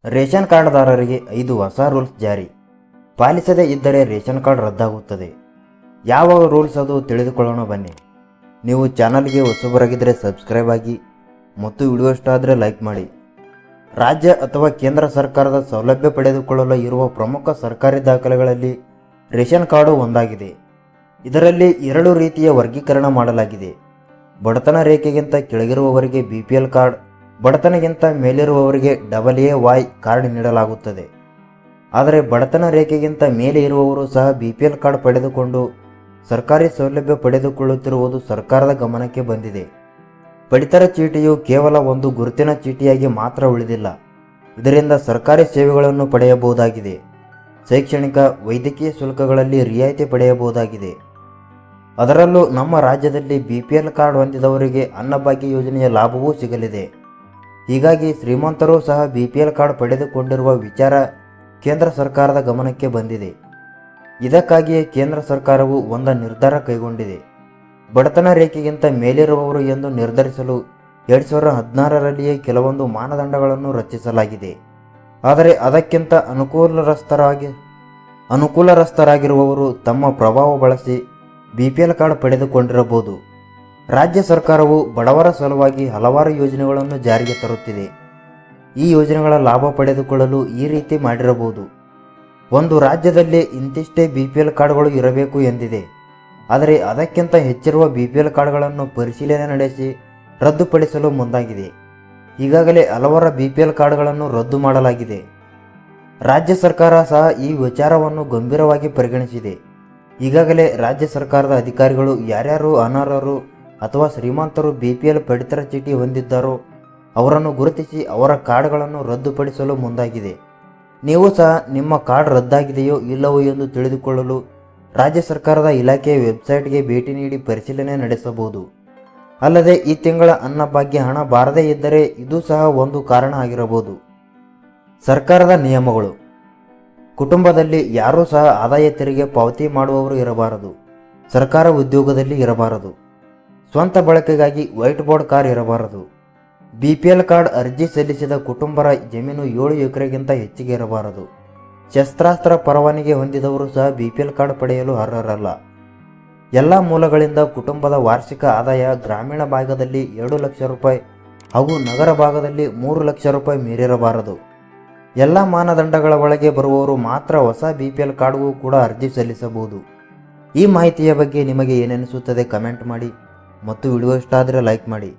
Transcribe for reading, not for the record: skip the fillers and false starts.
Ration ಕಾರ್ಡ್ದಾರರಿಗೆ 5 ಹೊಸ rules ಜಾರಿ. ಪಾಲಿಸದೇ ಇದ್ದರೆ ರೇಷನ್ ಕಾರ್ಡ್ ರದ್ದಾಗುತ್ತದೆ. ಯಾವ ರೂಲ್ಸ್ ಅದು ತಿಳಿದುಕೊಳ್ಳೋಣ ಬನ್ನಿ. ನೀವು ಚಾನಲ್ಗೆ ಹೊಸಬರಾಗಿದ್ದರೆ ಸಬ್ಸ್ಕ್ರೈಬ್ ಆಗಿ ಮತ್ತು ವಿಡಿಯೋ ಇಷ್ಟ ಆದರೆ ಲೈಕ್ ಮಾಡಿ. ರಾಜ್ಯ ಅಥವಾ ಕೇಂದ್ರ ಸರ್ಕಾರದ ಸೌಲಭ್ಯ ಪಡೆದುಕೊಳ್ಳಲು ಇರುವ ಪ್ರಮುಖ ಸರ್ಕಾರಿ ದಾಖಲೆಗಳಲ್ಲಿ ರೇಷನ್ ಕಾರ್ಡು ಒಂದಾಗಿದೆ. ಇದರಲ್ಲಿ 2 ರೀತಿಯ ವರ್ಗೀಕರಣ ಮಾಡಲಾಗಿದೆ. ಬಡತನ ರೇಖೆಗಿಂತ ಕೆಳಗಿರುವವರಿಗೆ BPL ಕಾರ್ಡ್, ಬಡತನಗಿಂತ ಮೇಲಿರುವವರಿಗೆ AA ಕಾರ್ಡ್ ನೀಡಲಾಗುತ್ತದೆ. ಆದರೆ ಬಡತನ ರೇಖೆಗಿಂತ ಮೇಲೆ ಇರುವವರು ಸಹ BPL ಕಾರ್ಡ್ ಪಡೆದುಕೊಂಡು ಸರ್ಕಾರಿ ಸೌಲಭ್ಯ ಪಡೆದುಕೊಳ್ಳುತ್ತಿರುವುದು ಸರ್ಕಾರದ ಗಮನಕ್ಕೆ ಬಂದಿದೆ. ಪಡಿತರ ಚೀಟಿಯು ಕೇವಲ ಒಂದು ಗುರುತಿನ ಚೀಟಿಯಾಗಿ ಮಾತ್ರ ಉಳಿದಿಲ್ಲ. ಇದರಿಂದ ಸರ್ಕಾರಿ ಸೇವೆಗಳನ್ನು ಪಡೆಯಬಹುದಾಗಿದೆ. ಶೈಕ್ಷಣಿಕ, ವೈದ್ಯಕೀಯ ಶುಲ್ಕಗಳಲ್ಲಿ ರಿಯಾಯಿತಿ ಪಡೆಯಬಹುದಾಗಿದೆ. ಅದರಲ್ಲೂ ನಮ್ಮ ರಾಜ್ಯದಲ್ಲಿ BPL ಕಾರ್ಡ್ ಹೊಂದಿದವರಿಗೆ ಅನ್ನಭಾಗ್ಯ ಯೋಜನೆಯ ಲಾಭವೂ ಸಿಗಲಿದೆ. ಹೀಗಾಗಿ ಶ್ರೀಮಂತರೂ ಸಹ BPL ಕಾರ್ಡ್ ಪಡೆದುಕೊಂಡಿರುವ ವಿಚಾರ ಕೇಂದ್ರ ಸರ್ಕಾರದ ಗಮನಕ್ಕೆ ಬಂದಿದೆ. ಇದಕ್ಕಾಗಿಯೇ ಕೇಂದ್ರ ಸರ್ಕಾರವು ಒಂದು ನಿರ್ಧಾರ ಕೈಗೊಂಡಿದೆ. ಬಡತನ ರೇಖೆಗಿಂತ ಮೇಲಿರುವವರು ಎಂದು ನಿರ್ಧರಿಸಲು 2016ರಲ್ಲಿಯೇ ಕೆಲವೊಂದು ಮಾನದಂಡಗಳನ್ನು ರಚಿಸಲಾಗಿದೆ. ಆದರೆ ಅದಕ್ಕಿಂತ ಅನುಕೂಲರಸ್ಥರಾಗಿರುವವರು ತಮ್ಮ ಪ್ರಭಾವ ಬಳಸಿ BPL ಕಾರ್ಡ್ ಪಡೆದುಕೊಂಡಿರಬಹುದು. ರಾಜ್ಯ ಸರ್ಕಾರವು ಬಡವರ ಸಲುವಾಗಿ ಹಲವಾರು ಯೋಜನೆಗಳನ್ನು ಜಾರಿಗೆ ತರುತ್ತಿದೆ. ಈ ಯೋಜನೆಗಳ ಲಾಭ ಪಡೆದುಕೊಳ್ಳಲು ಈ ರೀತಿ ಮಾಡಿರಬಹುದು. ಒಂದು ರಾಜ್ಯದಲ್ಲಿ ಇಂತಿಷ್ಟೇ BPL ಕಾರ್ಡ್ಗಳು ಇರಬೇಕು ಎಂದಿದೆ. ಆದರೆ ಅದಕ್ಕಿಂತ ಹೆಚ್ಚಿರುವ BPL ಕಾರ್ಡ್ಗಳನ್ನು ಪರಿಶೀಲನೆ ನಡೆಸಿ ರದ್ದುಪಡಿಸಲು ಮುಂದಾಗಿದೆ. ಈಗಾಗಲೇ ಹಲವರ BPL ಕಾರ್ಡ್ಗಳನ್ನು ರದ್ದು ಮಾಡಲಾಗಿದೆ. ರಾಜ್ಯ ಸರ್ಕಾರ ಸಹ ಈ ವಿಚಾರವನ್ನು ಗಂಭೀರವಾಗಿ ಪರಿಗಣಿಸಿದೆ. ಈಗಾಗಲೇ ರಾಜ್ಯ ಸರ್ಕಾರದ ಅಧಿಕಾರಿಗಳು ಯಾರ್ಯಾರು ಅನರ್ಹರು ಅಥವಾ ಶ್ರೀಮಂತರು BPL ಪಡಿತರ ಚೀಟಿ ಹೊಂದಿದ್ದಾರೋ ಅವರನ್ನು ಗುರುತಿಸಿ ಅವರ ಕಾರ್ಡ್ಗಳನ್ನು ರದ್ದುಪಡಿಸಲು ಮುಂದಾಗಿದೆ. ನೀವು ಸಹ ನಿಮ್ಮ ಕಾರ್ಡ್ ರದ್ದಾಗಿದೆಯೋ ಇಲ್ಲವೋ ಎಂದು ತಿಳಿದುಕೊಳ್ಳಲು ರಾಜ್ಯ ಸರ್ಕಾರದ ಇಲಾಖೆಯ ವೆಬ್ಸೈಟ್ಗೆ ಭೇಟಿ ನೀಡಿ ಪರಿಶೀಲನೆ ನಡೆಸಬಹುದು. ಅಲ್ಲದೆ ಈ ತಿಂಗಳ ಅನ್ನಭಾಗ್ಯ ಹಣ ಬಾರದೇ ಇದ್ದರೆ ಇದು ಸಹ ಒಂದು ಕಾರಣ ಆಗಿರಬಹುದು. ಸರ್ಕಾರದ ನಿಯಮಗಳು: ಕುಟುಂಬದಲ್ಲಿ ಯಾರೂ ಸಹ ಆದಾಯ ತೆರಿಗೆ ಪಾವತಿ ಮಾಡುವವರು ಇರಬಾರದು. ಸರ್ಕಾರ ಉದ್ಯೋಗದಲ್ಲಿ ಇರಬಾರದು. ಸ್ವಂತ ಬಳಕೆಗಾಗಿ ವೈಟ್ ಬೋರ್ಡ್ ಕಾರ್ ಇರಬಾರದು. BPL ಕಾರ್ಡ್ ಅರ್ಜಿ ಸಲ್ಲಿಸಿದ ಕುಟುಂಬರ ಜಮೀನು 7 ಎಕರೆಗಿಂತ ಹೆಚ್ಚಿಗೆ ಇರಬಾರದು. ಶಸ್ತ್ರಾಸ್ತ್ರ ಪರವಾನಗಿ ಹೊಂದಿದವರು ಸಹ BPL ಕಾರ್ಡ್ ಪಡೆಯಲು ಅರ್ಹರಲ್ಲ. ಎಲ್ಲ ಮೂಲಗಳಿಂದ ಕುಟುಂಬದ ವಾರ್ಷಿಕ ಆದಾಯ ಗ್ರಾಮೀಣ ಭಾಗದಲ್ಲಿ 2 ಲಕ್ಷ ರೂಪಾಯಿ ಹಾಗೂ ನಗರ ಭಾಗದಲ್ಲಿ 3 ಲಕ್ಷ ರೂಪಾಯಿ ಮೀರಿರಬಾರದು. ಎಲ್ಲ ಮಾನದಂಡಗಳ ಒಳಗೆ ಬರುವವರು ಮಾತ್ರ ಹೊಸ BPL ಕಾರ್ಡ್ಗೂ ಕೂಡ ಅರ್ಜಿ ಸಲ್ಲಿಸಬಹುದು. ಈ ಮಾಹಿತಿಯ ಬಗ್ಗೆ ನಿಮಗೆ ಏನೆನಿಸುತ್ತದೆ ಕಮೆಂಟ್ ಮಾಡಿ ಮತ್ತು ವಿಡಿಯೋ ಇಷ್ಟ ಆದರೆ ಲೈಕ್ ಮಾಡಿ.